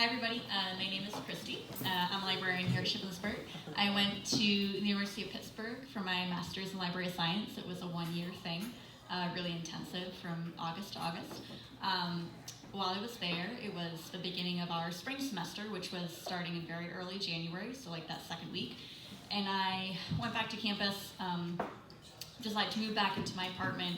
Hi everybody, my name is Cristy. I'm a librarian here at Shippensburg. I went to the University of Pittsburgh for my master's in library science. It was a one-year thing, really intensive from August to August. While I was there, it was the beginning of our spring semester, which was starting in very early January, so like that second week. And I went back to campus, decided to move back into my apartment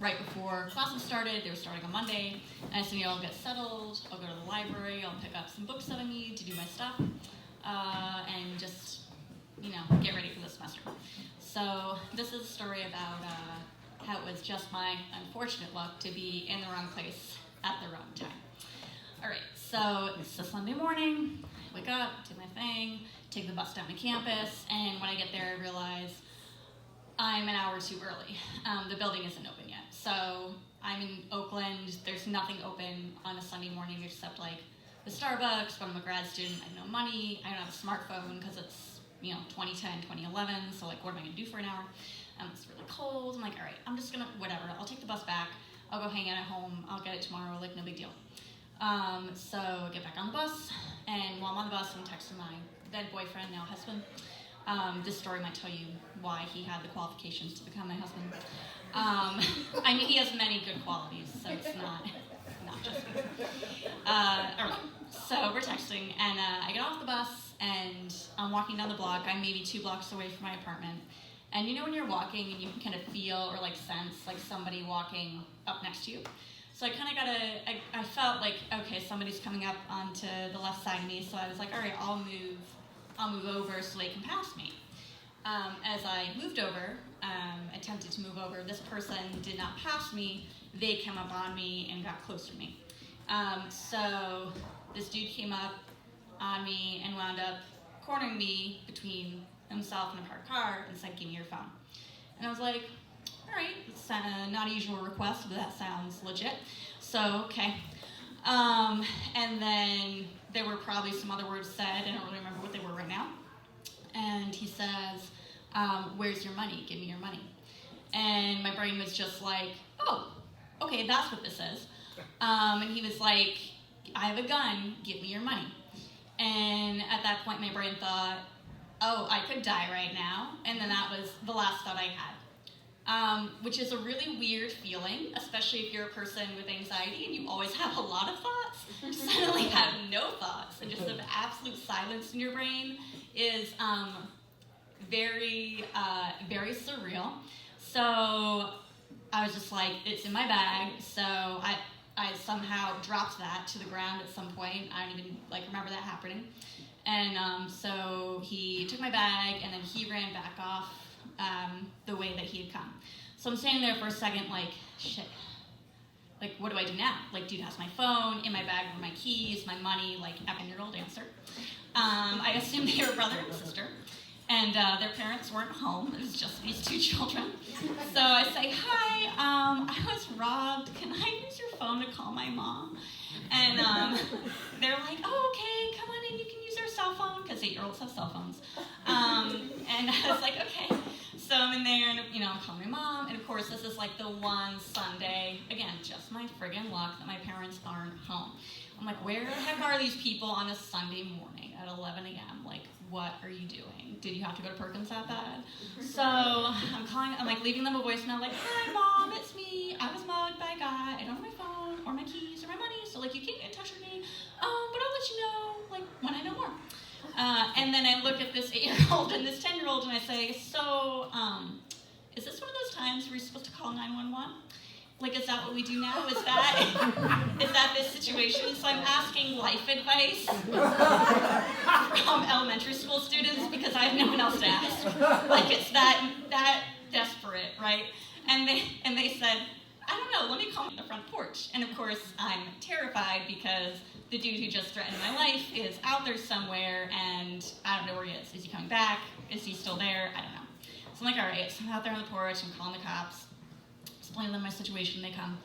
right before classes started. They were starting on Monday. And I said, I'll get settled, I'll go to the library, I'll pick up some books that I need to do my stuff, and just, get ready for the semester. So this is a story about how it was just my unfortunate luck to be in the wrong place at the wrong time. All right, so it's a Sunday morning. I wake up, do my thing, take the bus down to campus, and when I get there, I realize I'm an hour too early. The building isn't open yet. So I'm in Oakland. There's nothing open on a Sunday morning except like the Starbucks, but I'm a grad student. I have no money. I don't have a smartphone because it's 2010, 2011. So like, what am I gonna do for an hour? It's really cold. I'm like, all right, I'm just gonna, whatever. I'll take the bus back. I'll go hang out at home. I'll get it tomorrow, like no big deal. So I get back on the bus, and while I'm on the bus, I'm texting my then boyfriend, now husband. This story might tell you why he had the qualifications to become my husband. I mean, he has many good qualities, so it's not just me. All right, so we're texting, and I get off the bus, and I'm walking down the block. I'm maybe 2 blocks away from my apartment. And when you're walking and you can kind of feel or like sense like somebody walking up next to you. So I kind of I felt like, okay, somebody's coming up onto the left side of me. So I was like, all right, I'll move over so they can pass me. As I moved over, attempted to move over, this person did not pass me. They came up on me and got closer to me. So this dude came up on me and wound up cornering me between himself and a parked car and said, give me your phone. And I was like, all right, it's not a usual request, but that sounds legit. So, okay. And then there were probably some other words said. I don't really remember what they were right now. And he says, where's your money? Give me your money. And my brain was just like, oh, okay, that's what this is. And he was like, I have a gun, give me your money. And at that point, my brain thought, oh, I could die right now. And then that was the last thought I had. Which is a really weird feeling, especially if you're a person with anxiety and you always have a lot of thoughts. To suddenly have no thoughts and just have absolute silence in your brain is very, very surreal. So I was just like, it's in my bag. So I somehow dropped that to the ground at some point. I don't even remember that happening. And so he took my bag and then he ran back off the way that he had come. So I'm standing there for a second like, shit, like what do I do now? Like, dude has my phone, in my bag were my keys, my money, like a 10-year-old answer. I assumed they were brother and sister, and their parents weren't home. It was just these 2 children. So I say, hi, I was robbed. Can I use your phone to call my mom? And they're like, oh, okay, come on in, you can use our cell phone, because 8-year-olds have cell phones. And I was like, okay. So I'm in there, and I'm calling my mom, and of course this is like the one Sunday, again, just my friggin' luck that my parents aren't home. I'm like, where the heck are these people on a Sunday morning at 11 a.m.? Like, what are you doing? Did you have to go to Perkins that bad? So I'm calling, I'm like leaving them a voicemail like, hi mom, it's me. I was mugged by a guy. I don't have my phone or my keys or my money, so like you can't get in touch with me. But I'll let you know like when I know more. And then I look at this 8-year-old and this 10-year-old and I say, so is this one of those times where you're supposed to call 911? Like, is that what we do now? Is that this situation? So I'm asking life advice from elementary school students because I have no one else to ask. Like, it's that desperate, right? And they said, I don't know, let me call on the front porch. And of course, I'm terrified because the dude who just threatened my life is out there somewhere and I don't know where he is. Is he coming back? Is he still there? I don't know. So I'm like, all right, so I'm out there on the porch, I'm calling the cops. Explain to them my situation, they come.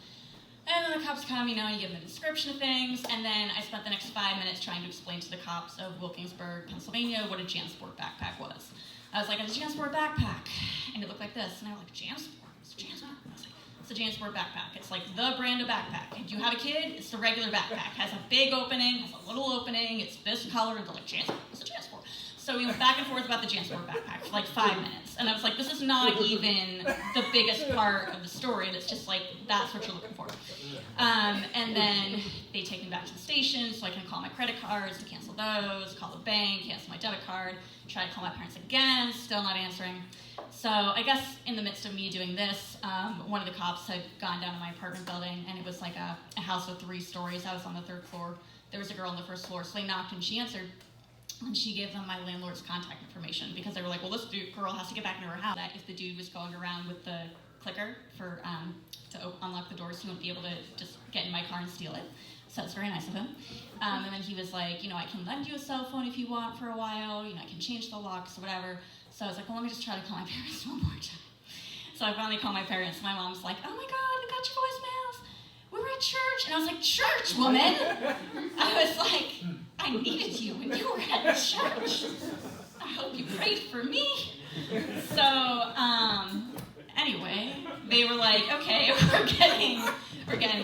And then the cops come, you give them a description of things, and then I spent the next 5 minutes trying to explain to the cops of Wilkinsburg, Pennsylvania, what a JanSport backpack was. I was like, a JanSport backpack, and it looked like this. And they were like, JanSport? What's JanSport? I was like, It's a JanSport backpack. It's like the brand of backpack. If you have a kid, it's the regular backpack. Has a big opening, has a little opening, it's this color, and they're like, JanSport? What's a JanSport? So we went back and forth about the JanSport backpack for like 5 minutes. And I was like, this is not even the biggest part of the story. And it's just like, that's what you're looking for. And then they take me back to the station so I can call my credit cards to cancel those, call the bank, cancel my debit card, try to call my parents again, still not answering. So I guess in the midst of me doing this, one of the cops had gone down to my apartment building, and it was like a house with 3 stories. I was on the 3rd floor. There was a girl on the 1st floor, so they knocked and she answered. And she gave them my landlord's contact information because they were like, well, this girl has to get back into her house. That if the dude was going around with the clicker for to unlock the doors, he wouldn't be able to just get in my car and steal it. So it's very nice of him. And then he was like, I can lend you a cell phone if you want for a while. I can change the locks or whatever. So I was like, well, let me just try to call my parents one more time. So I finally called my parents. My mom's like, oh my God, we got your voicemails. We were at church. And I was like, church, woman? I was like, I needed you when you were at church. I hope you prayed for me. So anyway, they were like, okay, we're getting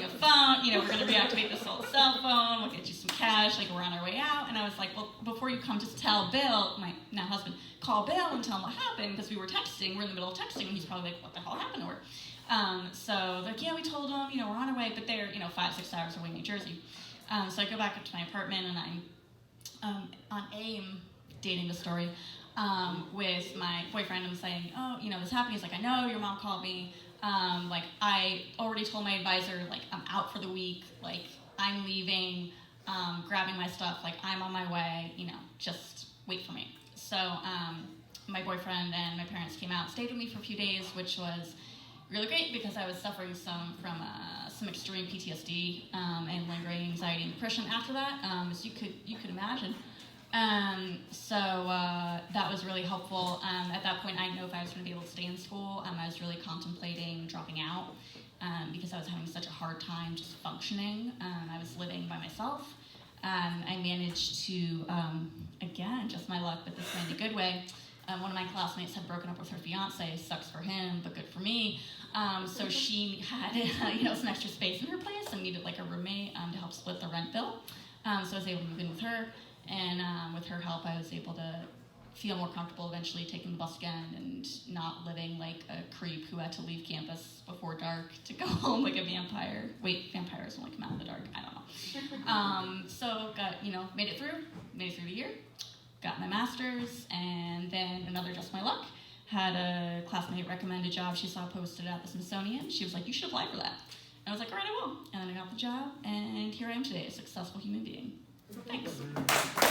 a phone. We're going to reactivate this old cell phone. We'll get you some cash. Like, we're on our way out. And I was like, well, before you come, just tell Bill, my now husband, call Bill and tell him what happened, because we were texting. We're in the middle of texting, and he's probably like, what the hell happened to her? So like, yeah, we told him, we're on our way, but they're 5-6 hours away in New Jersey. So I go back up to my apartment, and I'm on AIM dating the story with my boyfriend. I'm saying, oh, this happened. He's like, I know, your mom called me. Like, I already told my advisor, like, I'm out for the week. Like, I'm leaving, grabbing my stuff. Like, I'm on my way. Just wait for me. So my boyfriend and my parents came out, stayed with me for a few days, which was really great because I was suffering from some extreme PTSD and lingering anxiety and depression after that, as you could imagine. So that was really helpful. At that point, I didn't know if I was going to be able to stay in school. I was really contemplating dropping out because I was having such a hard time just functioning. I was living by myself. I managed to, again, just my luck, but this way in a good way. One of my classmates had broken up with her fiance. Sucks for him, but good for me. So she had some extra space in her place and needed like a roommate to help split the rent bill. So I was able to move in with her, and with her help, I was able to feel more comfortable eventually taking the bus again and not living like a creep who had to leave campus before dark to go home like a vampire. Wait, vampires only come out in the dark. I don't know. So got made it through the year. Got my master's, and then another just my luck. Had a classmate recommend a job she saw posted at the Smithsonian. She was like, you should apply for that. And I was like, all right, I will. And then I got the job, and here I am today, a successful human being. Thanks.